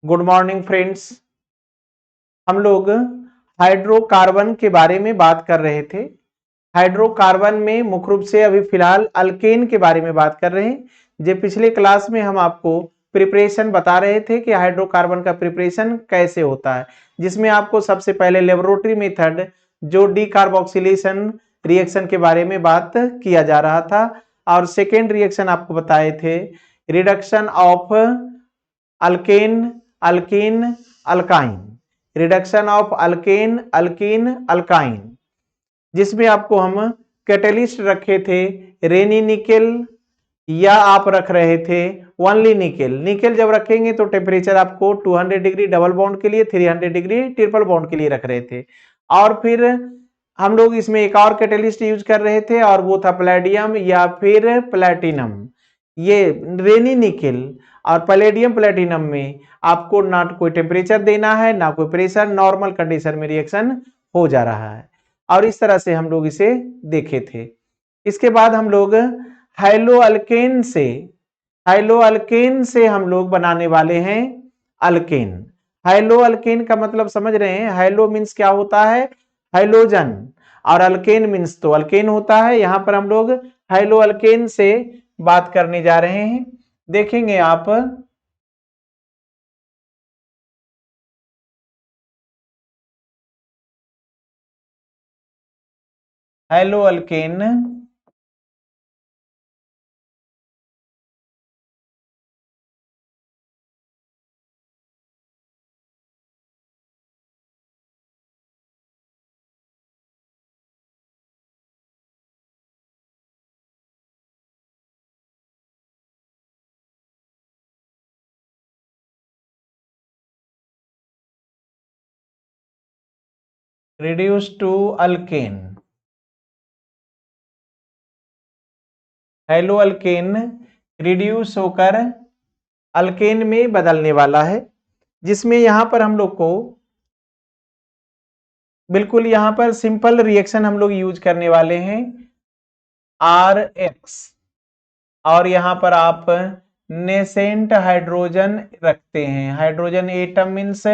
Good morning friends. हम लोग hydrocarbon के बारे में बात कर रहे थे। हाइड्रोकार्बन में मुख्य रूप से अभी फिलहाल अल्केन के बारे में बात कर रहे हैं। जो पिछले क्लास में हम आपको प्रिपरेशन बता रहे थे कि हाइड्रोकार्बन का प्रिपरेशन कैसे होता है, जिसमें आपको सबसे पहले लेबोरेटरी मेथड जो डीकार्बोक्सिलेशन रिएक्शन के बारे में बात किया जा रहा था, और सेकेंड रिएक्शन आपको बताए थे reduction of alkane alkene alkyne, reduction of alkane alkene alkyne, जिसमें आपको हम कैटेलिस्ट रखे थे रेनी निकेल, या आप रख रहे थे ओनली निकेल। निकेल जब रखेंगे तो टेम्परेचर आपको 200 डिग्री डबल बॉन्ड के लिए, 300 डिग्री ट्रिपल बॉन्ड के लिए रख रहे थे। और फिर हम लोग इसमें एक और कैटेलिस्ट यूज कर रहे थे और वो था प्लेडियम या फिर प्लेटिनम। ये रेनी निकेल और पैलेडियम प्लेटिनम में आपको ना कोई टेम्परेचर देना है ना कोई प्रेशर, नॉर्मल कंडीशन में रिएक्शन हो जा रहा है। और इस तरह से हम लोग इसे देखे थे। इसके बाद हम लोग हाइलोअल्केन से हम लोग बनाने वाले हैं अल्केन। हाइलोअल्केन का मतलब समझ रहे हैं? हाइलो मीन्स क्या होता है? हाइलोजन, और अल्केन मीन्स तो अल्केन होता है। यहां पर हम लोग हाइलोअल्केन से बात करने जा रहे हैं। देखेंगे आप हाइलोअल्केन रिड्यूस टू अल्केन, हाइलोअल्केन रिड्यूस होकर अल्केन में बदलने वाला है, जिसमें यहां पर हम लोग को बिल्कुल यहां पर सिंपल रिएक्शन हम लोग यूज करने वाले हैं RX, और यहां पर आप नेसेंट हाइड्रोजन रखते हैं। Hydrogen atom means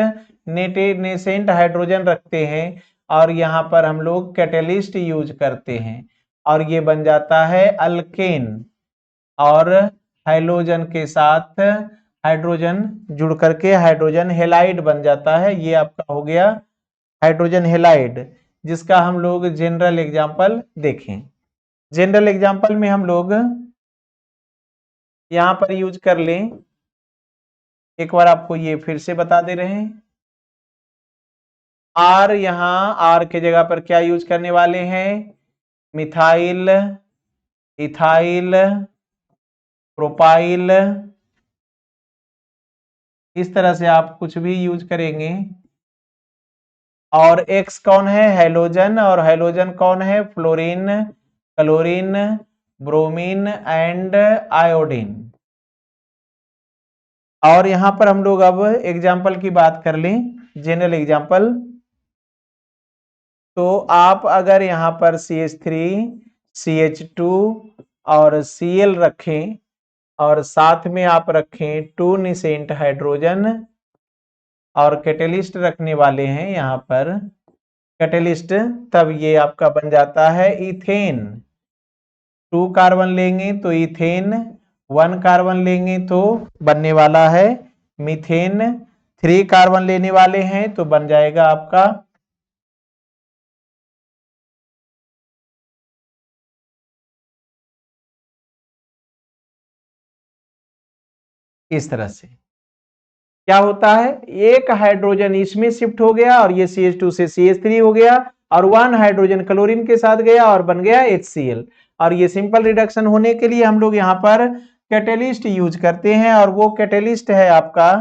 nascent hydrogen रखते हैं, और यहां पर हम लोग कैटेलिस्ट यूज करते हैं और ये बन जाता है अल्केन। और हाइड्रोजन के साथ हाइड्रोजन जुड़ करके हाइड्रोजन हेलाइड बन जाता है। ये आपका हो गया हाइड्रोजन हेलाइड, जिसका हम लोग जनरल एग्जांपल देखें। जनरल एग्जांपल में हम लोग यहां पर यूज कर लें, एक बार आपको ये फिर से बता दे रहे हैं। आर, यहां आर के जगह पर क्या यूज करने वाले हैं? मिथाइल, इथाइल, प्रोपाइल, इस तरह से आप कुछ भी यूज करेंगे। और एक्स कौन है? हैलोजन, और हैलोजन कौन है? Fluorine, chlorine, bromine and iodine. और यहां पर हम लोग अब एग्जाम्पल की बात कर लें, जनरल एग्जाम्पल। तो आप अगर यहां पर CH3, CH2 और Cl रखें, और साथ में आप रखें 2 निसेंट हाइड्रोजन, और कैटेलिस्ट रखने वाले हैं यहां पर कैटेलिस्ट, तब ये आपका बन जाता है इथेन। 2 कार्बन लेंगे तो इथेन, 1 कार्बन लेंगे तो बनने वाला है मीथेन, 3 कार्बन लेने वाले हैं तो बन जाएगा आपका इस तरह से। क्या होता है? एक हाइड्रोजन इसमें शिफ्ट हो गया और ये CH2 से CH3 हो गया, और 1 हाइड्रोजन क्लोरीन के साथ गया और बन गया HCl। और ये सिंपल रिडक्शन होने के लिए हम लोग यहाँ पर कैटेलिस्ट यूज करते हैं, और वो कैटेलिस्ट है आपका,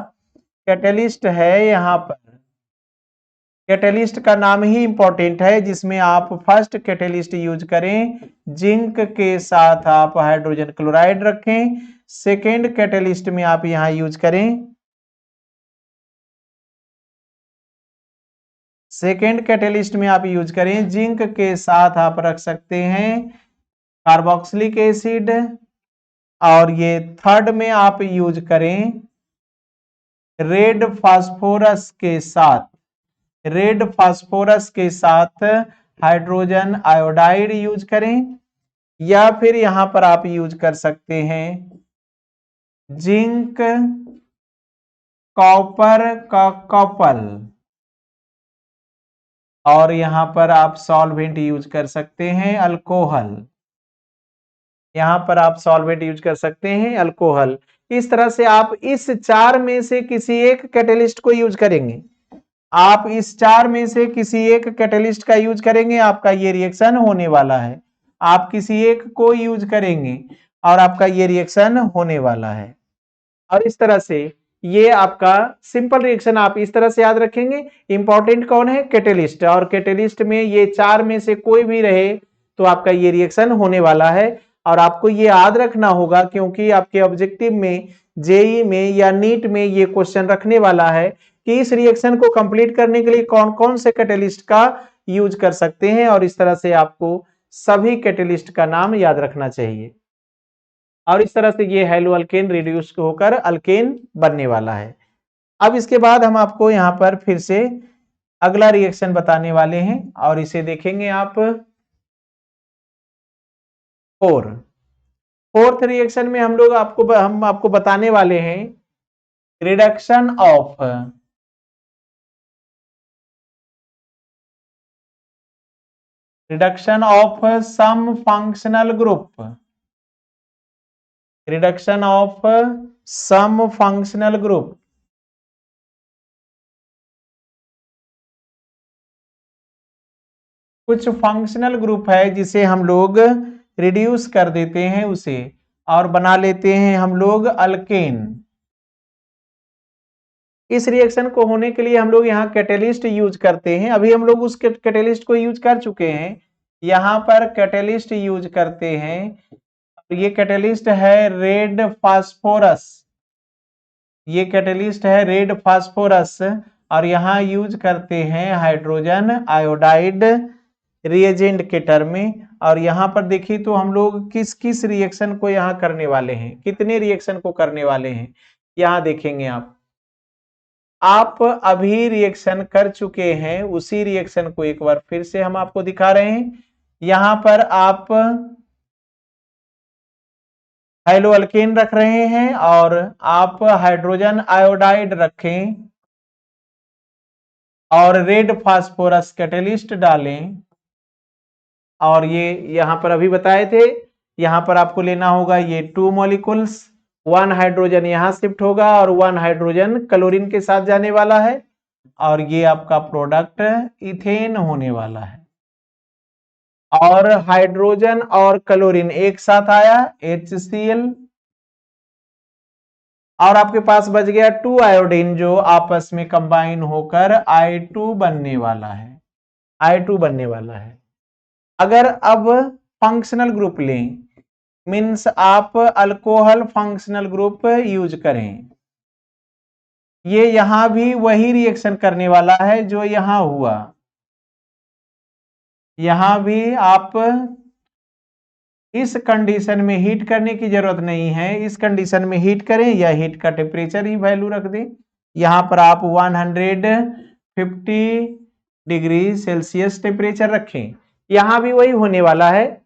कैटेलिस्ट है यहाँ पर, कैटेलिस्ट का नाम ही इंपॉर्टेंट है, जिसमें आप फर्स्ट कैटेलिस्ट यूज करें जिंक के साथ आप हाइड्रोजन क्लोराइड रखें। सेकेंड कैटेलिस्ट में आप यहाँ यूज करें, सेकेंड कैटेलिस्ट में आप यूज करें जिंक के साथ आप रख सकते हैं कार्बोक्सिलिक एसिड, और ये थर्ड में आप यूज करें रेड फास्फोरस के साथ हाइड्रोजन आयोडाइड यूज करें, या फिर यहां पर आप यूज कर सकते हैं जिंक कॉपर का कॉपल, और यहां पर आप सॉल्वेंट यूज कर सकते हैं अल्कोहल। यहां पर आप सॉल्वेंट यूज कर सकते हैं अल्कोहल। इस तरह से आप इस चार में से किसी एक कैटेलिस्ट को यूज करेंगे। आप इस चार में से किसी एक कैटेलिस्ट का यूज करेंगे, आपका ये रिएक्शन होने वाला है। आप किसी एक को यूज करेंगे और आपका ये रिएक्शन होने वाला है। और इस तरह से ये आपका सिंपल रिएक्शन आप इस तरह से याद रखेंगे। इंपॉर्टेंट कौन है? कैटेलिस्ट। और कैटेलिस्ट में ये चार में से कोई भी रहे तो आपका ये रिएक्शन होने वाला है। और आपको ये याद रखना होगा, क्योंकि आपके ऑब्जेक्टिव में, जेई में या नीट में ये क्वेश्चन रखने वाला है कि इस रिएक्शन को कंप्लीट करने के लिए कौन कौन से कैटेलिस्ट का यूज कर सकते हैं। और इस तरह से आपको सभी कैटेलिस्ट का नाम याद रखना चाहिए। और इस तरह से ये हैलो अल्केन रिड्यूस होकर अल्केन बनने वाला है। अब इसके बाद हम आपको यहां पर फिर से अगला रिएक्शन बताने वाले हैं, और इसे देखेंगे आप। फोर्थ रिएक्शन में हम आपको बताने वाले हैं reduction of some functional group. Reduction of some functional group. कुछ फंक्शनल ग्रुप है जिसे हम लोग रिड्यूस कर देते हैं उसे, और बना लेते हैं हम लोग अल्केन। इस रिएक्शन को होने के लिए हम लोग यहाँ कैटेलिस्ट यूज करते हैं। अभी हम लोग उस कैटेलिस्ट को यूज कर चुके हैं। यहाँ पर कैटेलिस्ट यूज करते हैं। ये कैटेलिस्ट है रेड फास्फोरस। ये कैटेलिस्ट है रेड फास्फोरस, और यहाँ यूज करते हैं हाइड्रोजन आयोडाइड रिएजेंट के टर्म में। और यहाँ पर देखिए तो हम लोग किस किस रिएक्शन को यहाँ करने वाले हैं, कितने रिएक्शन को करने वाले हैं, यहाँ देखेंगे आप अभी रिएक्शन कर चुके हैं उसी रिएक्शन को एक बार फिर से हम आपको दिखा रहे हैं। यहां पर आप हैलो अल्केन रख रहे हैं और आप हाइड्रोजन आयोडाइड रखें और रेड फास्फोरस कैटेलिस्ट डालें। और ये यहां पर अभी बताए थे, यहां पर आपको लेना होगा ये 2 मॉलिक्यूल्स। 1 हाइड्रोजन यहां शिफ्ट होगा और 1 हाइड्रोजन क्लोरीन के साथ जाने वाला है, और ये आपका प्रोडक्ट इथेन होने वाला है। और हाइड्रोजन और क्लोरीन एक साथ आया HCl, और आपके पास बच गया 2 आयोडीन जो आपस में कंबाइन होकर I2 बनने वाला है। I2 बनने वाला है। अगर अब फंक्शनल ग्रुप लें, मीन्स आप अल्कोहल फंक्शनल ग्रुप यूज करें, ये यहां भी वही रिएक्शन करने वाला है जो यहां हुआ। यहां भी आप इस कंडीशन में हीट करने की जरूरत नहीं है। इस कंडीशन में हीट करें या हीट का टेम्परेचर ही वैल्यू रख दें। यहां पर आप 150 डिग्री सेल्सियस टेम्परेचर रखें। यहां भी वही होने वाला है,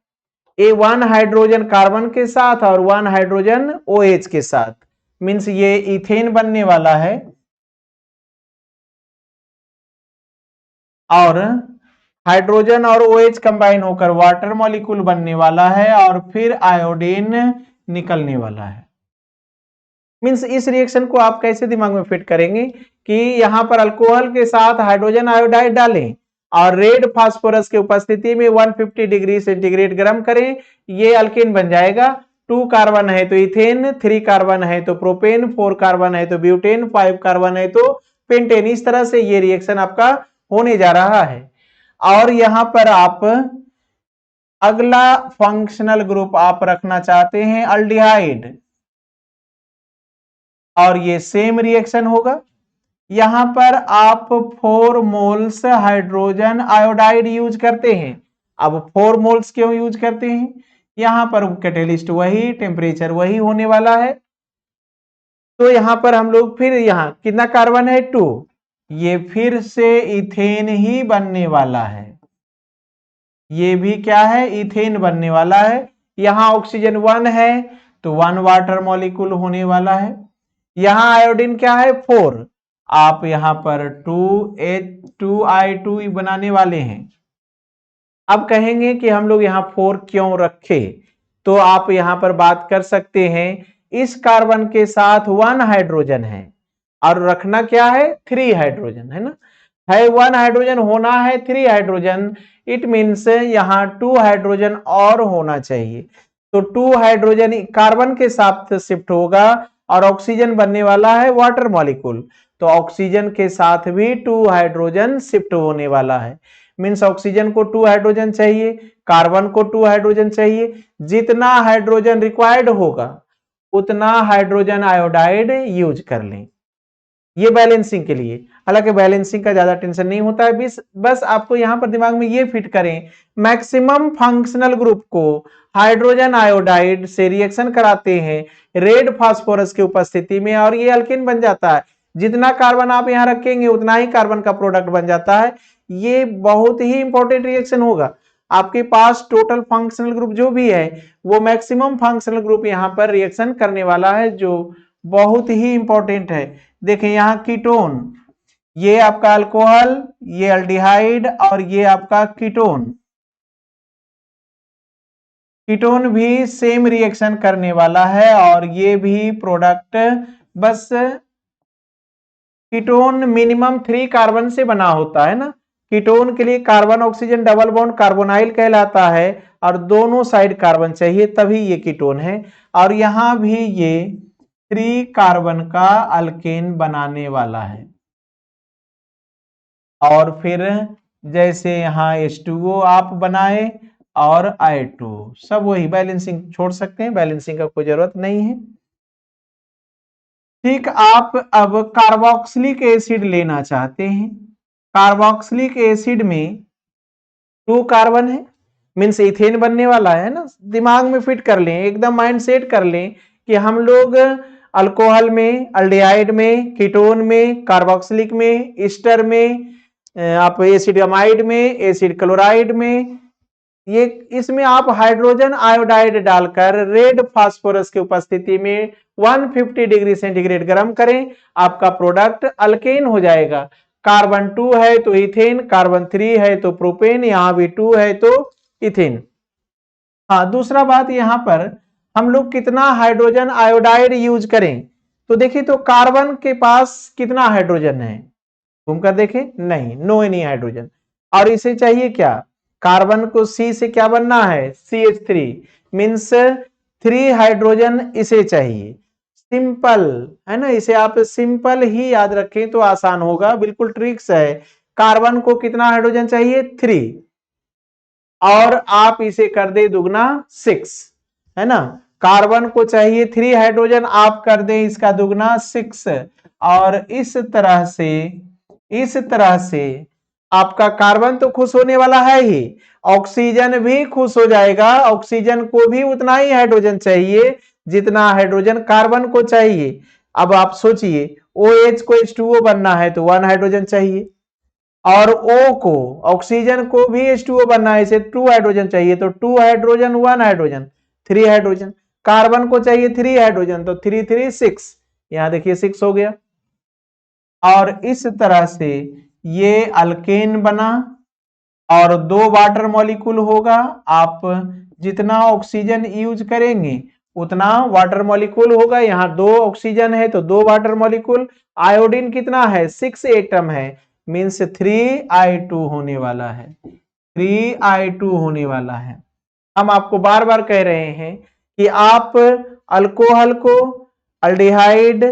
A1 हाइड्रोजन कार्बन के साथ और 1 हाइड्रोजन OH के साथ, मीन्स ये इथेन बनने वाला है। और हाइड्रोजन और OH कंबाइन होकर वाटर मॉलिक्यूल बनने वाला है, और फिर आयोडीन निकलने वाला है। मीन्स इस रिएक्शन को आप कैसे दिमाग में फिट करेंगे कि यहां पर अल्कोहल के साथ हाइड्रोजन आयोडाइड डालें और रेड फास्फोरस की उपस्थिति में 150 डिग्री सेंटीग्रेड गर्म करें, ये अल्केन बन जाएगा। 2 कार्बन है तो इथेन, 3 कार्बन है तो प्रोपेन, 4 कार्बन है तो ब्यूटेन, 5 कार्बन है तो पेंटेन। इस तरह से ये रिएक्शन आपका होने जा रहा है। और यहां पर आप अगला फंक्शनल ग्रुप आप रखना चाहते हैं अल्डिहाइड, और ये सेम रिएक्शन होगा। यहां पर आप 4 मोल्स हाइड्रोजन आयोडाइड यूज करते हैं। अब 4 मोल्स क्यों यूज करते हैं? यहां पर कैटेलिस्ट वही, टेम्परेचर वही होने वाला है। तो यहां पर हम लोग फिर यहां कितना कार्बन है 2, ये फिर से इथेन ही बनने वाला है, ये भी क्या है इथेन बनने वाला है। यहां ऑक्सीजन 1 है तो 1 वाटर मॉलिक्यूल होने वाला है। यहां आयोडीन क्या है 4, आप यहां पर 2H2I2 बनाने वाले हैं। अब कहेंगे कि हम लोग यहां 4 क्यों रखे, तो आप यहां पर बात कर सकते हैं, इस कार्बन के साथ 1 हाइड्रोजन है और रखना क्या है 3 हाइड्रोजन, है ना, है 1 हाइड्रोजन होना है 3 हाइड्रोजन, इट मीन्स यहां 2 हाइड्रोजन और होना चाहिए। तो 2 हाइड्रोजन कार्बन के साथ शिफ्ट होगा और ऑक्सीजन बनने वाला है वाटर मॉलिक्यूल, तो ऑक्सीजन के साथ भी 2 हाइड्रोजन शिफ्ट होने वाला है। मीन्स ऑक्सीजन को 2 हाइड्रोजन चाहिए, कार्बन को 2 हाइड्रोजन चाहिए, जितना हाइड्रोजन रिक्वायर्ड होगा उतना हाइड्रोजन आयोडाइड यूज कर लें, ये बैलेंसिंग के लिए। हालांकि बैलेंसिंग का ज्यादा टेंशन नहीं होता है, बस आपको यहां पर दिमाग में ये फिट करें, मैक्सिमम फंक्शनल ग्रुप को हाइड्रोजन आयोडाइड से रिएक्शन कराते हैं रेड फास्फोरस की उपस्थिति में और ये अल्केन बन जाता है। जितना कार्बन आप यहां रखेंगे उतना ही कार्बन का प्रोडक्ट बन जाता है। ये बहुत ही इंपॉर्टेंट रिएक्शन होगा। आपके पास टोटल फंक्शनल ग्रुप जो भी है वो मैक्सिमम फंक्शनल ग्रुप यहां पर रिएक्शन करने वाला है, जो बहुत ही इंपॉर्टेंट है। देखें यहां कीटोन, ये आपका अल्कोहल, ये अल्डिहाइड और ये आपका कीटोन, कीटोन भी सेम रिएक्शन करने वाला है और ये भी प्रोडक्ट, बस कीटोन मिनिमम 3 कार्बन से बना होता है ना, कीटोन के लिए carbon oxygen double bond carbonyl कहलाता है और दोनों साइड कार्बन चाहिए तभी ये कीटोन है। और यहां भी ये 3 कार्बन का अल्केन बनाने वाला है। और फिर जैसे यहाँ H2O आप बनाए और I2 सब वही, बैलेंसिंग छोड़ सकते हैं, बैलेंसिंग का कोई जरूरत नहीं है। ठीक, आप अब कार्बोक्सिलिक एसिड लेना चाहते हैं, कार्बोक्सिलिक एसिड में 2 कार्बन है, मीन्स इथेन बनने वाला है ना। दिमाग में फिट कर लें, एकदम माइंड सेट कर लें कि हम लोग अल्कोहल में, अल्डिहाइड में, कीटोन में, कार्बोक्सिलिक में, ईस्टर में, आप एसिड अमाइड में, एसिड क्लोराइड में, ये इसमें आप हाइड्रोजन आयोडाइड डालकर रेड फास्फोरस की उपस्थिति में 150 डिग्री सेंटीग्रेड गर्म करें, आपका प्रोडक्ट अल्केन हो जाएगा। कार्बन 2 है तो इथेन, कार्बन 3 है तो प्रोपेन, यहां भी 2 है तो इथेन। हाँ, दूसरा बात यहां पर हम लोग कितना हाइड्रोजन आयोडाइड यूज करें, तो देखिए तो कार्बन के पास कितना हाइड्रोजन है, घूमकर देखें, नहीं, नो एनी हाइड्रोजन। और इसे चाहिए क्या, कार्बन को C से क्या बनना है CH3, मीन्स 3 हाइड्रोजन इसे चाहिए। सिंपल है ना, इसे आप सिंपल ही याद रखें तो आसान होगा, बिल्कुल ट्रिक्स है। कार्बन को कितना हाइड्रोजन चाहिए 3, और आप इसे कर दे दुगना 6, है ना, कार्बन को चाहिए 3 हाइड्रोजन, आप कर दें इसका दुगना 6, और इस तरह से आपका कार्बन तो खुश होने वाला है ही, ऑक्सीजन भी खुश हो जाएगा। ऑक्सीजन को भी उतना ही हाइड्रोजन चाहिए जितना हाइड्रोजन कार्बन को चाहिए। अब आप सोचिए OH को H2O बनना है तो 1 हाइड्रोजन चाहिए, और O को, ऑक्सीजन को भी H2O बनना है, इसे 2 हाइड्रोजन चाहिए, तो 2 हाइड्रोजन 1 हाइड्रोजन 3 हाइड्रोजन। कार्बन को चाहिए 3 हाइड्रोजन, तो 3 3 6, यहां देखिए 6 हो गया। और इस तरह से ये अल्केन बना और 2 वाटर मॉलिक्यूल होगा। आप जितना ऑक्सीजन यूज करेंगे उतना वाटर मॉलिक्यूल होगा। यहाँ 2 ऑक्सीजन है तो 2 वाटर मॉलिक्यूल। आयोडीन कितना है 6 एटम है, मीन्स 3I2 होने वाला है, 3I2 होने वाला है। हम आपको बार बार कह रहे हैं कि आप अल्कोहल को aldehyde,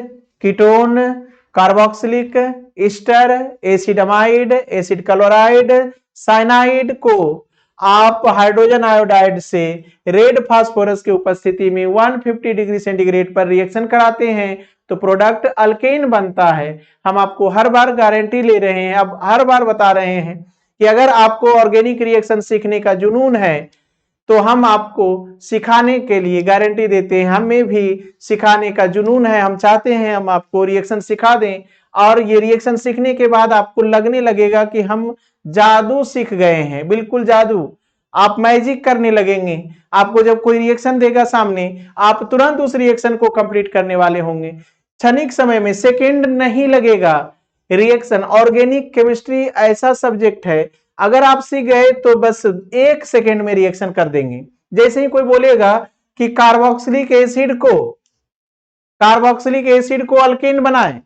ketone, carboxylic, Easter, acid amide, acid chloride, cyanide को आप हाइड्रोजन आयोडाइड से रेड फास्फोरस की उपस्थिति में 150 डिग्री सेंटीग्रेड पर रिएक्शन कराते हैं तो प्रोडक्ट अल्केन बनता है। हम आपको हर बार गारंटी ले रहे हैं, अब हर बार बता रहे हैं कि अगर आपको ऑर्गेनिक रिएक्शन सीखने का जुनून है तो हम आपको सिखाने के लिए गारंटी देते हैं, हमें भी सिखाने का जुनून है, हम चाहते हैं हम आपको रिएक्शन सिखा दें और ये रिएक्शन सीखने के बाद आपको लगने लगेगा कि हम जादू सीख गए हैं, बिल्कुल जादू, आप मैजिक करने लगेंगे। आपको जब कोई रिएक्शन देगा सामने, आप तुरंत उस रिएक्शन को कंप्लीट करने वाले होंगे, क्षणिक समय में, सेकंड नहीं लगेगा। रिएक्शन, ऑर्गेनिक केमिस्ट्री ऐसा सब्जेक्ट है, अगर आप सीख गए तो बस 1 सेकेंड में रिएक्शन कर देंगे। जैसे ही कोई बोलेगा कि कार्बोक्सिलिक एसिड को अल्केन बनाएं,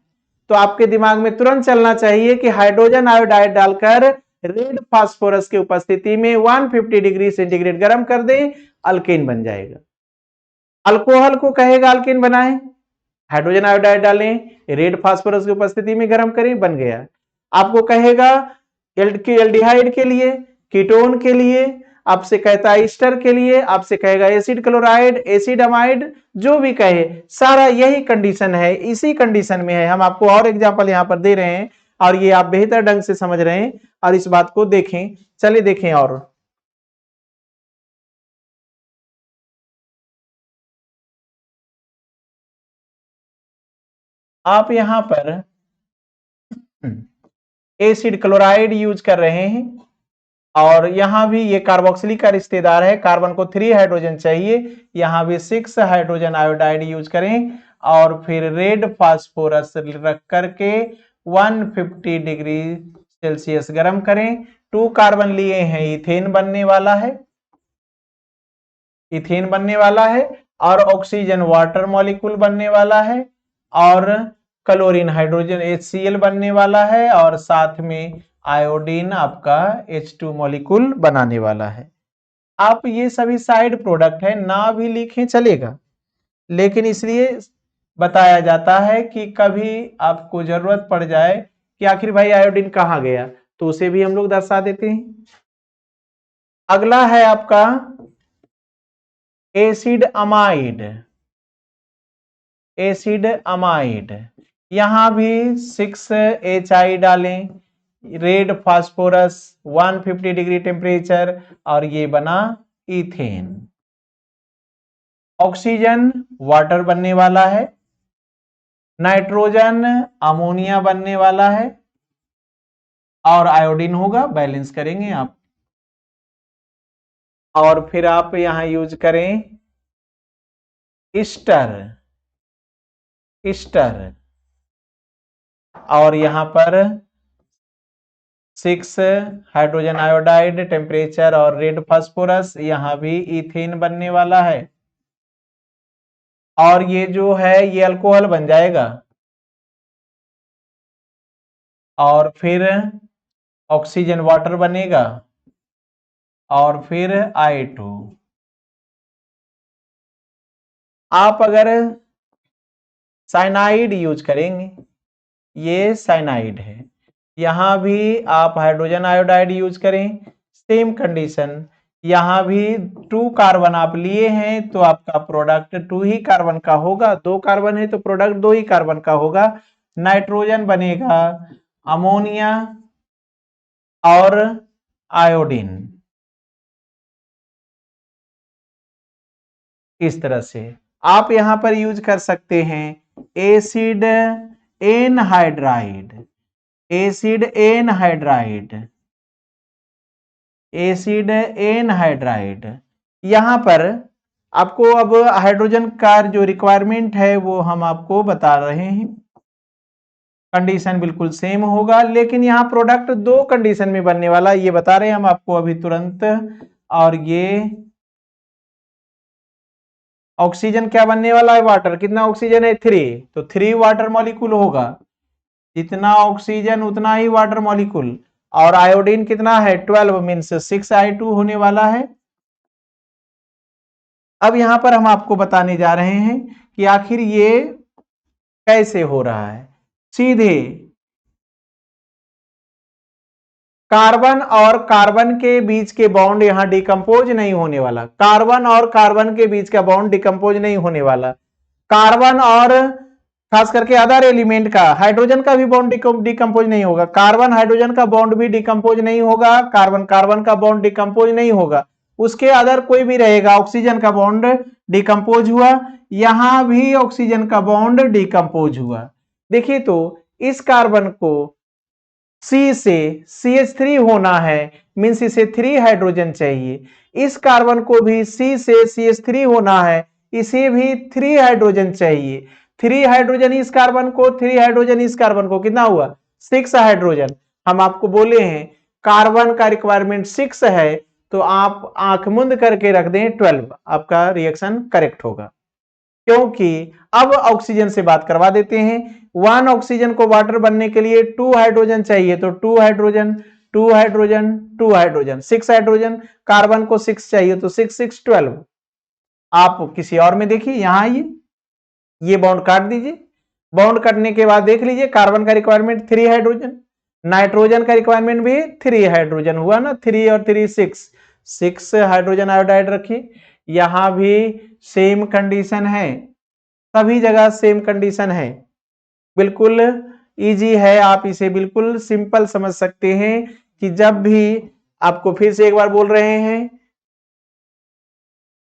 तो आपके दिमाग में तुरंत चलना चाहिए कि हाइड्रोजन आयोडाइड डालकर रेड फास्फोरस की उपस्थिति में 150 डिग्री सेंटीग्रेड गर्म कर दें, अल्केन बन जाएगा। अल्कोहल को कहेगा अल्केन बनाएं, हाइड्रोजन आयोडाइड डालें, रेड फास्फोरस की उपस्थिति में गर्म करें, बन गया। आपको कहेगा एल्डिहाइड के लिए, कीटोन के लिए, आपसे कहता है ईस्टर के लिए, आपसे कहेगा एसिड क्लोराइड, एसिड अमाइड, जो भी कहे, सारा यही कंडीशन है, इसी कंडीशन में है। हम आपको और एग्जांपल यहां पर दे रहे हैं और ये आप बेहतर ढंग से समझ रहे हैं और इस बात को देखें। चलिए देखें और आप यहां पर एसिड क्लोराइड यूज कर रहे हैं और यहां भी ये कार्बोक्सिलिक का रिश्तेदार है, कार्बन को 3 हाइड्रोजन चाहिए, यहां भी 6 हाइड्रोजन आयोडाइड यूज करें और फिर रेड फास्फोरस रख करके 150 डिग्री सेल्सियस गर्म करें। 2 कार्बन लिए हैं, इथेन बनने वाला है, इथेन बनने वाला है और ऑक्सीजन वाटर मॉलिक्यूल बनने वाला है और क्लोरीन हाइड्रोजन HCl बनने वाला है और साथ में आयोडीन आपका H2 मॉलिक्यूल बनाने वाला है। आप ये सभी साइड प्रोडक्ट है, ना भी लिखें चलेगा, लेकिन इसलिए बताया जाता है कि कभी आपको जरूरत पड़ जाए कि आखिर भाई आयोडीन कहां गया, तो उसे भी हम लोग दर्शा देते हैं। अगला है आपका एसिड अमाइड, एसिड अमाइड, यहां भी 6HI डालें, रेड फास्फोरस 150 डिग्री टेम्परेचर और ये बना इथेन। ऑक्सीजन वाटर बनने वाला है, नाइट्रोजन अमोनिया बनने वाला है और आयोडीन होगा, बैलेंस करेंगे आप। और फिर आप यहां यूज करें ईस्टर, ईस्टर और यहां पर 6 हाइड्रोजन आयोडाइड टेम्परेचर और रेड फास्फोरस, यहां भी इथेन बनने वाला है और ये जो है ये अल्कोहल बन जाएगा और फिर ऑक्सीजन वाटर बनेगा और फिर I2। आप अगर साइनाइड यूज करेंगे, ये साइनाइड है, यहां भी आप हाइड्रोजन आयोडाइड यूज करें, सेम कंडीशन, यहां भी 2 कार्बन आप लिए हैं तो आपका प्रोडक्ट 2 ही कार्बन का होगा, 2 कार्बन है तो प्रोडक्ट 2 ही कार्बन का होगा। नाइट्रोजन बनेगा अमोनिया और आयोडीन, इस तरह से आप यहां पर यूज कर सकते हैं acid anhydride, acid anhydride, acid anhydride. यहां पर आपको अब हाइड्रोजन का जो रिक्वायरमेंट है वो हम आपको बता रहे हैं, कंडीशन बिल्कुल सेम होगा, लेकिन यहां प्रोडक्ट 2 कंडीशन में बनने वाला, ये बता रहे हैं हम आपको अभी तुरंत। और ये ऑक्सीजन क्या बनने वाला है, वाटर, कितना ऑक्सीजन है 3, तो 3 वाटर मॉलिक्यूल होगा, जितना ऑक्सीजन उतना ही वाटर मॉलिक्यूल, और आयोडीन कितना है 12 मीन्स 6I2 होने वाला है। अब यहां पर हम आपको बताने जा रहे हैं कि आखिर ये कैसे हो रहा है। सीधे कार्बन और कार्बन के बीच के बॉन्ड यहां डिकम्पोज नहीं होने वाला, कार्बन और कार्बन के बीच का बॉन्ड डिकम्पोज नहीं होने वाला, कार्बन और खास करके अदर एलिमेंट का, हाइड्रोजन का भी बॉन्ड डिकम्पोज नहीं होगा, कार्बन हाइड्रोजन का बॉन्ड भी डिकम्पोज नहीं होगा, कार्बन कार्बन का बॉन्ड डिकम्पोज नहीं होगा, उसके अदर कोई भी रहेगा, ऑक्सीजन का बॉन्ड डिकम्पोज हुआ, यहां भी ऑक्सीजन का बॉन्ड डिकम्पोज हुआ। देखिए तो इस कार्बन को C से CH3 होना है, मीन्स इसे 3 हाइड्रोजन चाहिए। इस कार्बन को भी C से CH3 होना है, इसे भी 3 हाइड्रोजन चाहिए। 3 हाइड्रोजन इस कार्बन को, 3 हाइड्रोजन इस कार्बन को, कितना हुआ 6 हाइड्रोजन। हम आपको बोले हैं कार्बन का रिक्वायरमेंट 6 है, तो आप आंख मुंद करके रख दें 12, आपका रिएक्शन करेक्ट होगा। क्योंकि अब ऑक्सीजन से बात करवा देते हैं। 1 ऑक्सीजन को वाटर बनने के लिए 2 हाइड्रोजन चाहिए, तो 2 hydrogen 2 hydrogen 2 hydrogen 6 hydrogen, carbon को 6 चाहिए, तो 6 6 12। आप किसी और में देखिए, यहां आइए, ये बॉन्ड काट दीजिए। बॉन्ड कटने के बाद देख लीजिए कार्बन का रिक्वायरमेंट 3 हाइड्रोजन, नाइट्रोजन का रिक्वायरमेंट भी 3 हाइड्रोजन हुआ ना, 3 और 3 6 हाइड्रोजन आयोडाइड रखिए। यहां भी सेम कंडीशन है, सभी जगह सेम कंडीशन है, बिल्कुल इजी है। आप इसे बिल्कुल सिंपल समझ सकते हैं कि जब भी आपको, फिर से एक बार बोल रहे हैं,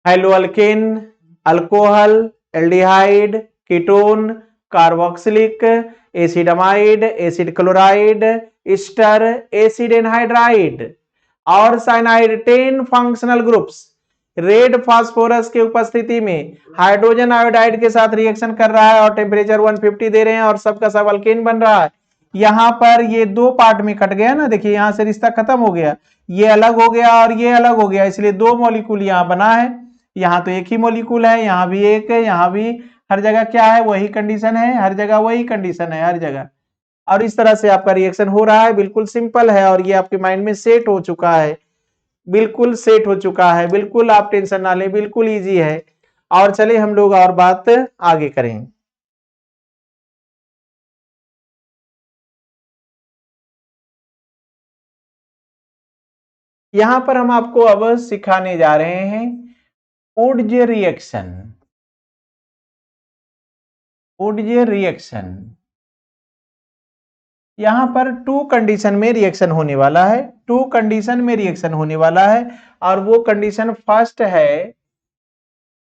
haloalkane, alcohol, aldehyde, ketone, carboxylic acid amide, acid chloride, ester, acid anhydride और cyanide, 10 functional groups red phosphorus के उपस्थिति में हाइड्रोजन आयोडाइड के साथ रिएक्शन कर रहा है और टेम्परेचर 150 दे रहे हैं और सबका सब अल्केन बन रहा है। यहां पर ये 2 पार्ट में कट गया ना, देखिए यहां से रिश्ता खत्म हो गया, ये अलग हो गया और ये अलग हो गया, इसलिए 2 मॉलिक्यूल यहां बना है। यहां तो एक ही मॉलिक्यूल है, यहां भी एक है, यहां भी, हर जगह क्या है, वही कंडीशन है, हर जगह वही कंडीशन है, हर जगह। और इस तरह से आपका रिएक्शन हो रहा है, बिल्कुल सिंपल है और ये आपके माइंड में सेट हो चुका है, बिल्कुल सेट हो चुका है, बिल्कुल आप टेंशन ना लें, बिल्कुल इजी है। और चले हम लोग और बात आगे करें। यहां पर हम आपको अब सिखाने जा रहे हैं वुड्ज रिएक्शन। वुड्ज रिएक्शन, यहां पर 2 कंडीशन में रिएक्शन होने वाला है, 2 कंडीशन में रिएक्शन होने वाला है। और वो कंडीशन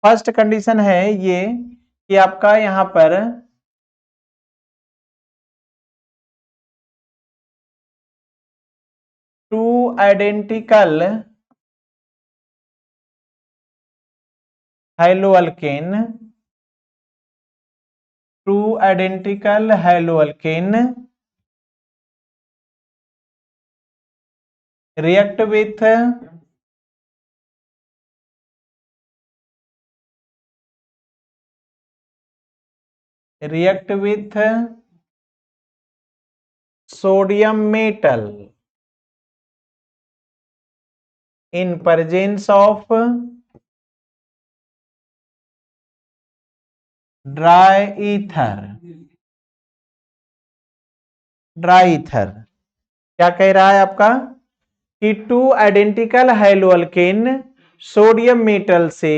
फर्स्ट कंडीशन है ये कि आपका यहां पर two identical haloalkane, two identical haloalkane react with sodium metal in presence of dry ether। Dry ether क्या कह रहा है आपका कि 2 आइडेंटिकल हैलोअल्केन सोडियम मेटल से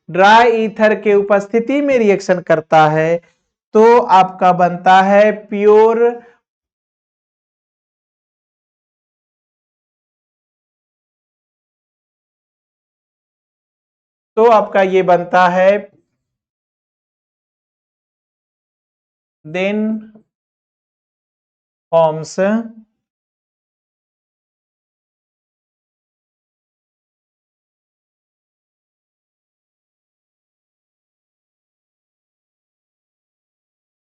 ड्राई ईथर के उपस्थिति में रिएक्शन करता है, तो आपका बनता है प्योर तो आपका ये बनता है then forms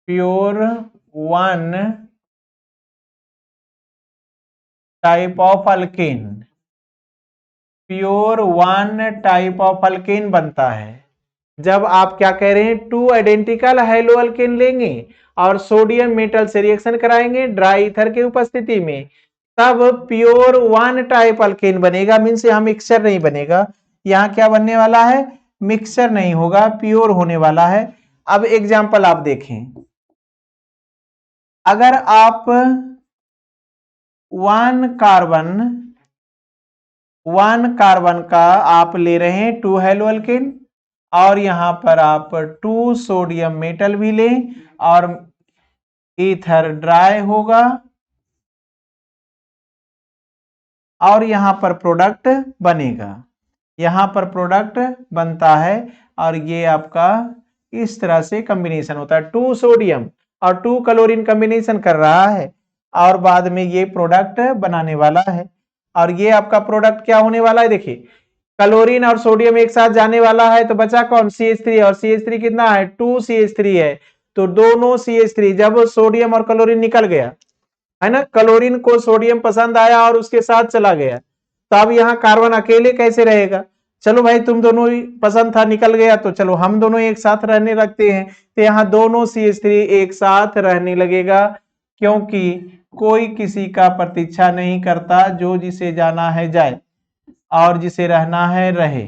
pure 1 type of alkane, pure 1 type of alkane बनता है। जब आप क्या कह रहे हैं, 2 आइडेंटिकल हैलोअल्केन लेंगे और सोडियम मेटल से रिएक्शन कराएंगे ड्राई ईथर के उपस्थिति में, तब प्योर 1 टाइप अल्केन बनेगा। मीन्स यहां मिक्सचर नहीं बनेगा, यहां क्या बनने वाला है, मिक्सचर नहीं होगा, प्योर होने वाला है। अब एग्जांपल आप देखें, अगर आप 1 कार्बन का आप ले रहे हैं 2 हैलोअल्केन और यहां पर आप 2 सोडियम मेटल भी लें और ईथर ड्राई होगा और यहां पर प्रोडक्ट बनेगा। यहां पर प्रोडक्ट बनता है और ये आपका इस तरह से कॉम्बिनेशन होता है। 2 सोडियम और 2 क्लोरीन कॉम्बिनेशन कर रहा है और बाद में ये प्रोडक्ट बनाने वाला है। और ये आपका प्रोडक्ट क्या होने वाला है, देखिए क्लोरीन और सोडियम एक साथ जाने वाला है तो बचा कौन, CH3, और CH3 कितना है, 2 CH3 है। तो दोनों CH3, जब सोडियम और क्लोरीन निकल गया है ना, क्लोरीन को सोडियम पसंद आया और उसके साथ चला गया, तो अब यहाँ कार्बन अकेले कैसे रहेगा। चलो भाई तुम दोनों ही पसंद था, निकल गया तो चलो हम दोनों एक साथ रहने लगते हैं। तो यहाँ दोनों CH3 एक साथ रहने लगेगा, क्योंकि कोई किसी का प्रतीक्षा नहीं करता, जो जिसे जाना है जाए और जिसे रहना है रहे।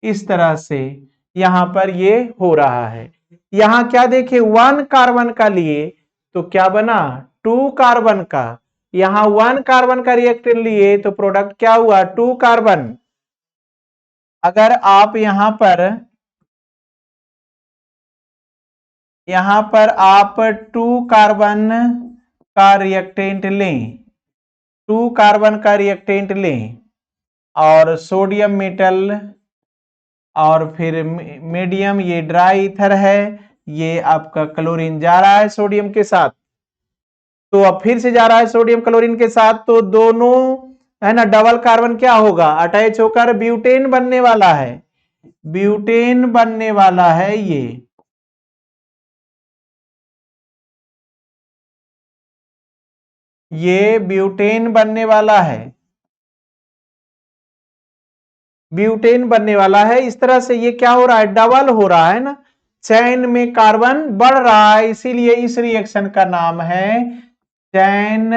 इस तरह से यहां पर ये हो रहा है। यहां क्या देखे, 1 कार्बन का लिए तो क्या बना, 2 कार्बन का। यहां 1 कार्बन का रिएक्टेंट लिए तो प्रोडक्ट क्या हुआ, 2 कार्बन। अगर आप यहां पर आप 2 कार्बन का रिएक्टेंट लें, 2 कार्बन का रिएक्टेंट लें और सोडियम मेटल और फिर मीडियम, ये ड्राई ईथर है, ये आपका क्लोरीन जा रहा है सोडियम के साथ, तो अब फिर से जा रहा है सोडियम क्लोरीन के साथ, तो दोनों है ना डबल कार्बन क्या होगा, अटैच होकर ब्यूटेन बनने वाला है, ब्यूटेन बनने वाला है। ये ब्यूटेन बनने वाला है, ब्यूटेन बनने वाला है। इस तरह से ये क्या हो रहा है, डबल हो रहा है ना, चैन में कार्बन बढ़ रहा है, इसीलिए इस रिएक्शन का नाम है चैन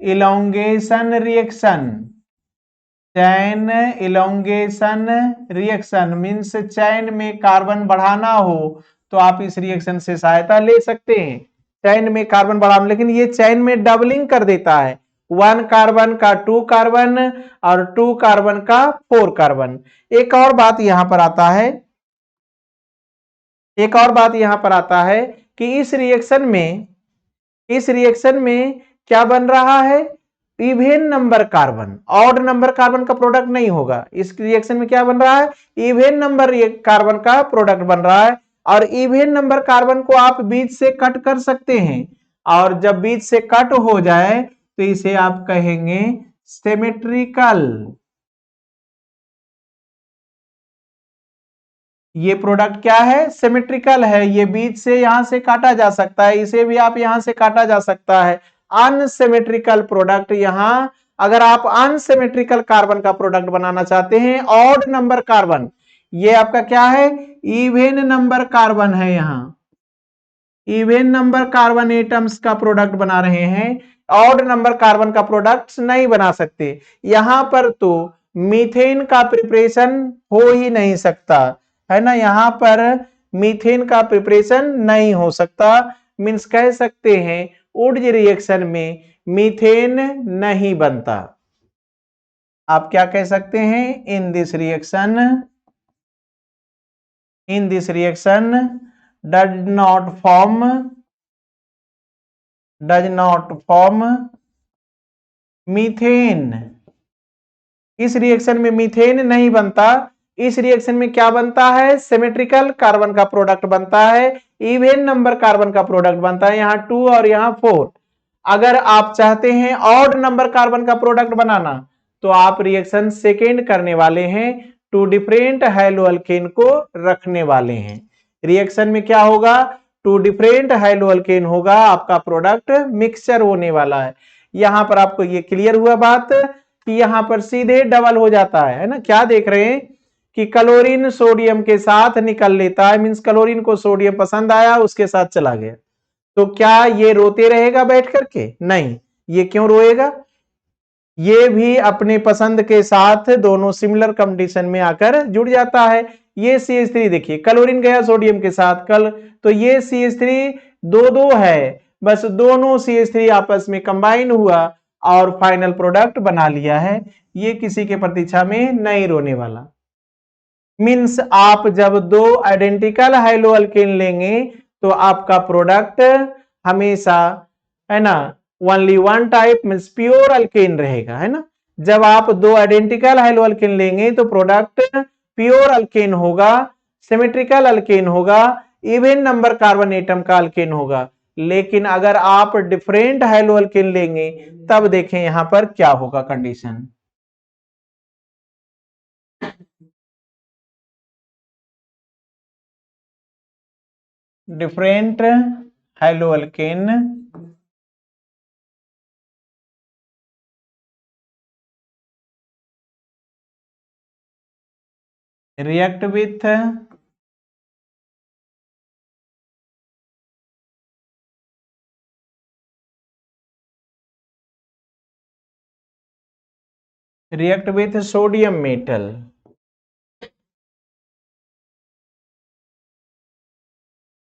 इलोंगेशन रिएक्शन। चैन इलोंगेशन रिएक्शन मीन्स चैन में कार्बन बढ़ाना हो तो आप इस रिएक्शन से सहायता ले सकते हैं, चैन में कार्बन बढ़ाना। लेकिन ये चैन में डबलिंग कर देता है, 1 कार्बन का 2 कार्बन और 2 कार्बन का 4 कार्बन। एक और बात यहां पर आता है, एक और बात यहां पर आता है कि इस रिएक्शन में क्या बन रहा है, even number carbon, odd number carbon का प्रोडक्ट नहीं होगा। इस रिएक्शन में क्या बन रहा है, इवेन नंबर कार्बन का प्रोडक्ट बन रहा है। और इवेन नंबर कार्बन को आप बीच से कट कर सकते हैं, और जब बीच से कट हो जाए तो इसे आप कहेंगे सिमेट्रिकल। ये प्रोडक्ट क्या है, सिमेट्रिकल है, ये बीच से यहां से काटा जा सकता है, इसे भी आप यहां से काटा जा सकता है। अनसिमेट्रिकल प्रोडक्ट, यहां अगर आप अनसिमेट्रिकल कार्बन का प्रोडक्ट बनाना चाहते हैं, ऑड नंबर कार्बन, ये आपका क्या है, इवेन नंबर कार्बन है, यहां इवेन नंबर कार्बन एटम्स का प्रोडक्ट बना रहे हैं, ऑड नंबर कार्बन का प्रोडक्ट नहीं बना सकते। यहां पर तो मीथेन का प्रिपरेशन हो ही नहीं सकता, है ना, यहां पर मीथेन का प्रिपरेशन नहीं हो सकता। मीन्स कह सकते हैं वुड्स रिएक्शन में मीथेन नहीं बनता। आप क्या कह सकते हैं, in this reaction does not form methane. इस रिएक्शन में मीथेन नहीं बनता। इस रिएक्शन में क्या बनता है, सिमेट्रिकल कार्बन का प्रोडक्ट बनता है, इवेन नंबर कार्बन का प्रोडक्ट बनता है, यहां 2 और यहां 4। अगर आप चाहते हैं ऑड नंबर कार्बन का प्रोडक्ट बनाना तो आप रिएक्शन सेकेंड करने वाले हैं, 2 डिफरेंट हैलोअल्केन को रखने वाले हैं। रिएक्शन में क्या होगा, 2 डिफरेंट हैलोअल्केन होगा, आपका प्रोडक्ट मिक्सचर होने वाला है। यहां पर आपको ये क्लियर हुआ बात कि यहां पर सीधे डबल हो जाता है ना। क्या देख रहे हैं कि क्लोरीन सोडियम के साथ निकल लेता है, मींस क्लोरीन को सोडियम पसंद आया, उसके साथ चला गया, तो क्या ये रोते रहेगा बैठ करके, नहीं। ये क्यों रोएगा, ये भी अपने पसंद के साथ दोनों सिमिलर कंडीशन में आकर जुड़ जाता है। ये CH3 देखिए, क्लोरीन गया सोडियम के साथ कल, तो ये CH3 दो है, बस दोनों CH3 आपस में कंबाइन हुआ और फाइनल प्रोडक्ट बना लिया है। ये किसी के प्रतीक्षा में नहीं रोने वाला। मीन्स आप जब 2 आइडेंटिकल हाइड्रोअल्केन लेंगे तो आपका प्रोडक्ट हमेशा, है ना, only 1 type means pure alkane रहेगा, है ना। जब आप दो आइडेंटिकल हाइड्रो अल्केन लेंगे तो प्रोडक्ट प्योर अल्केन होगा, सिमेट्रिकल अल्केन होगा, इवन नंबर कार्बन एटम का अल्केन होगा। लेकिन अगर आप डिफरेंट हाइड्रो अल्केन लेंगे तब देखें यहां पर क्या होगा condition. Different hydro alkane react with sodium metal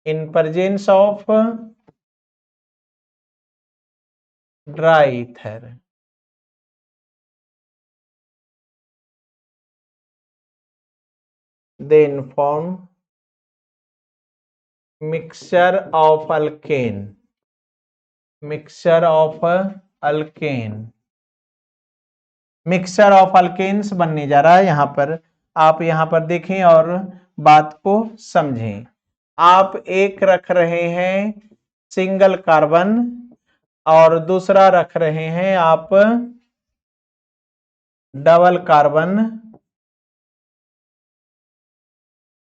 in presence of dry ether, then form mixture of alkane, mixture of alkane, mixture of alkanes बनने जा रहा है। यहां पर आप यहां पर देखें और बात को समझें। आप एक रख रहे हैं सिंगल कार्बन और दूसरा रख रहे हैं आप डबल कार्बन।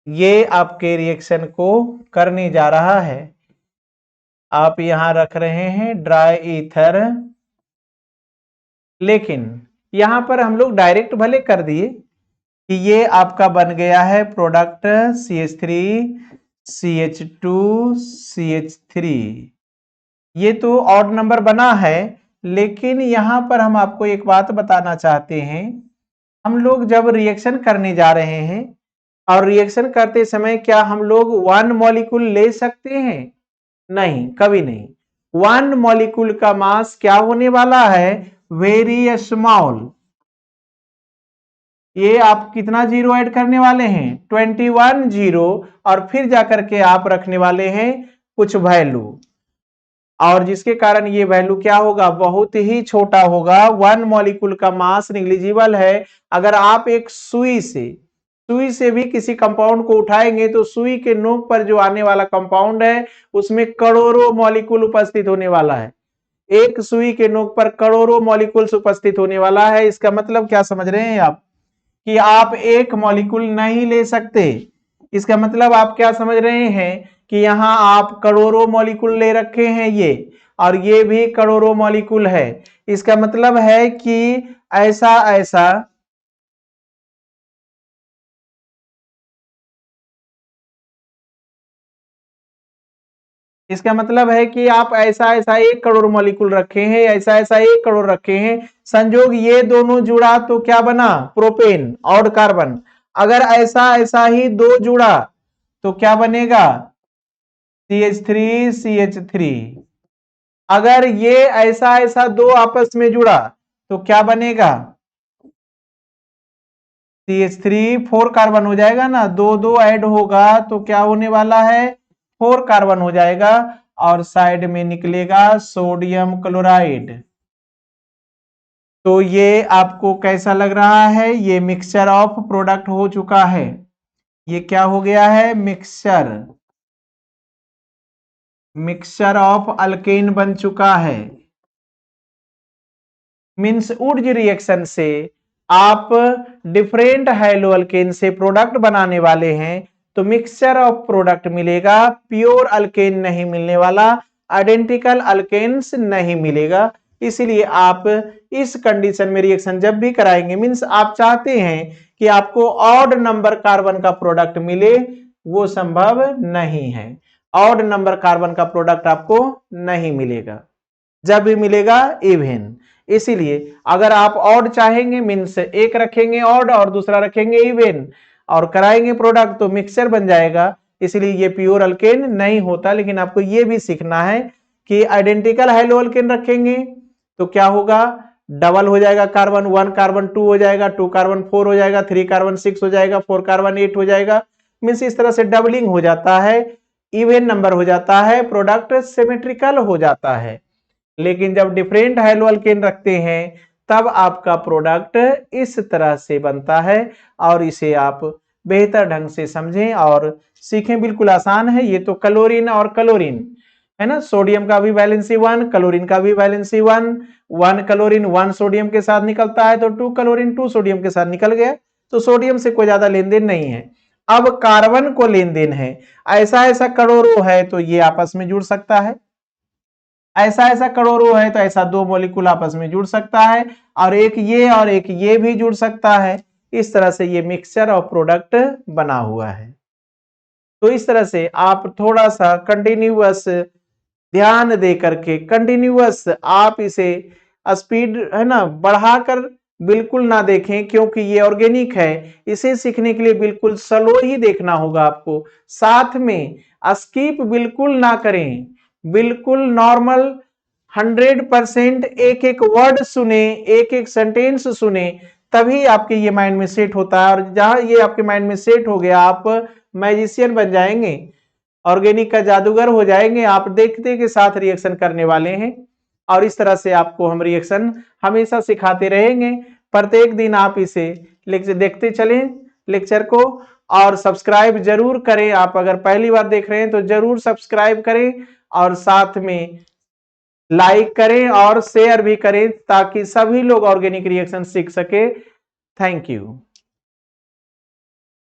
ये आपके रिएक्शन को करने जा रहा है। आप यहां रख रहे हैं ड्राई ईथर, लेकिन यहां पर हम लोग डायरेक्ट भले कर दिए कि ये आपका बन गया है प्रोडक्ट CH3 CH2 CH3, ये तो ऑड नंबर बना है। लेकिन यहां पर हम आपको एक बात बताना चाहते हैं, हम लोग जब रिएक्शन करने जा रहे हैं और रिएक्शन करते समय क्या हम लोग वन मॉलिक्यूल ले सकते हैं? नहीं, कभी नहीं। वन मॉलिक्यूल का मास क्या होने वाला है? Very small. ये आप कितना जीरो ऐड करने वाले हैं? 21 जीरो, और फिर जाकर के आप रखने वाले हैं कुछ वैल्यू, और जिसके कारण ये वैल्यू क्या होगा? बहुत ही छोटा होगा। वन मॉलिक्यूल का मास निग्लिजिबल है। अगर आप एक सुई से भी किसी कंपाउंड को उठाएंगे तो सुई के नोक पर जो आने वाला कंपाउंड है उसमें करोड़ों मॉलिक्यूल उपस्थित होने वाला है। एक सुई के नोक पर करोड़ों मॉलिक्यूल्स उपस्थित होने वाला है। इसका मतलब क्या समझ रहे हैं आप? कि आप एक मॉलिक्यूल नहीं ले सकते। इसका मतलब आप क्या समझ रहे हैं कि यहां आप करोड़ों मॉलिक्यूल ले रखे हैं ये, और ये भी करोड़ों मॉलिक्यूल है। इसका मतलब है कि ऐसा ऐसा इसका मतलब है कि आप ऐसा ऐसा 1 करोड़ मॉलिक्यूल रखे हैं, ऐसा ऐसा 1 करोड़ रखे हैं। संयोग ये दोनों जुड़ा तो क्या बना? Propane, odd carbon. अगर ऐसा ऐसा ही दो जुड़ा तो क्या बनेगा? CH3 CH3। अगर ये ऐसा ऐसा दो आपस में जुड़ा तो क्या बनेगा? CH3 4 कार्बन हो जाएगा ना, दो दो ऐड होगा तो क्या होने वाला है? 4 कार्बन हो जाएगा, और साइड में निकलेगा सोडियम क्लोराइड। तो ये आपको कैसा लग रहा है? ये मिक्सचर ऑफ प्रोडक्ट हो चुका है। ये क्या हो गया है? मिक्सचर ऑफ अल्केन बन चुका है। मीन्स वुड्स रिएक्शन से आप डिफरेंट हाइड्रो अल्केन से प्रोडक्ट बनाने वाले हैं तो मिक्सचर ऑफ प्रोडक्ट मिलेगा, प्योर अल्केन नहीं मिलने वाला, आइडेंटिकल अल्केन्स नहीं मिलेगा। इसलिए आप इस कंडीशन में रिएक्शन जब भी कराएंगे, मीन्स आप चाहते हैं कि आपको ऑड नंबर कार्बन का प्रोडक्ट मिले, वो संभव नहीं है। ऑड नंबर कार्बन का प्रोडक्ट आपको नहीं मिलेगा, जब भी मिलेगा इवन। इसीलिए अगर आप ऑड चाहेंगे, मीन्स एक रखेंगे ऑड और दूसरा रखेंगे इवन और कराएंगे प्रोडक्ट, तो मिक्सचर बन जाएगा। इसलिए ये प्योर अल्केन नहीं होता। लेकिन आपको ये भी सीखना है कि आइडेंटिकल हाइड्रो अल्केन रखेंगे तो क्या होगा? डबल हो जाएगा कार्बन, 1 कार्बन 2 हो जाएगा, 2 कार्बन 4 हो जाएगा, 3 कार्बन 6 हो जाएगा, 4 कार्बन 8 हो जाएगा। मीन्स इस तरह से डबलिंग हो जाता है, इवन नंबर हो जाता है, प्रोडक्ट सिमेट्रिकल हो जाता है। लेकिन जब डिफरेंट हाइड्रो अल्केन रखते हैं तब आपका प्रोडक्ट इस तरह से बनता है और इसे आप बेहतर ढंग से समझें और सीखें। बिल्कुल आसान है। ये तो क्लोरीन और क्लोरीन है ना, सोडियम का भी वैलेंसी 1, क्लोरीन का भी वैलेंसी 1, 1 क्लोरीन 1 सोडियम के साथ निकलता है तो 2 क्लोरीन 2 सोडियम के साथ निकल गया, तो सोडियम से कोई ज्यादा लेन देन नहीं है। अब कार्बन को लेन देन है, ऐसा ऐसा करोड़ों है तो ये आपस में जुड़ सकता है, ऐसा ऐसा करोड़ों है तो ऐसा 2 मॉलिक्यूल आपस में जुड़ सकता है, और एक ये भी जुड़ सकता है। इस तरह से ये मिक्सचर ऑफ प्रोडक्ट बना हुआ है। तो इस तरह से आप थोड़ा सा कंटिन्यूअस ध्यान दे करके कंटिन्यूअस आप इसे स्पीड है ना बढ़ाकर बिल्कुल ना देखें, क्योंकि ये ऑर्गेनिक है। इसे सीखने के लिए बिल्कुल स्लो ही देखना होगा आपको, साथ में स्किप बिल्कुल ना करें, बिल्कुल नॉर्मल 100% एक एक वर्ड सुने, एक एक सेंटेंस सुने, तभी आपके ये माइंड में सेट होता है। और जहां ये आपके माइंड में सेट हो गया, आप मैजिशियन बन जाएंगे, ऑर्गेनिक का जादूगर हो जाएंगे। आप देखते के साथ रिएक्शन करने वाले हैं, और इस तरह से आपको हम रिएक्शन हमेशा सिखाते रहेंगे। प्रत्येक दिन आप इसे लेक्चर देखते चलें लेक्चर को, और सब्सक्राइब जरूर करें। आप अगर पहली बार देख रहे हैं तो जरूर सब्सक्राइब करें, और साथ में लाइक करें और शेयर भी करें, ताकि सभी लोग ऑर्गेनिक रिएक्शन सीख सके। Thank you.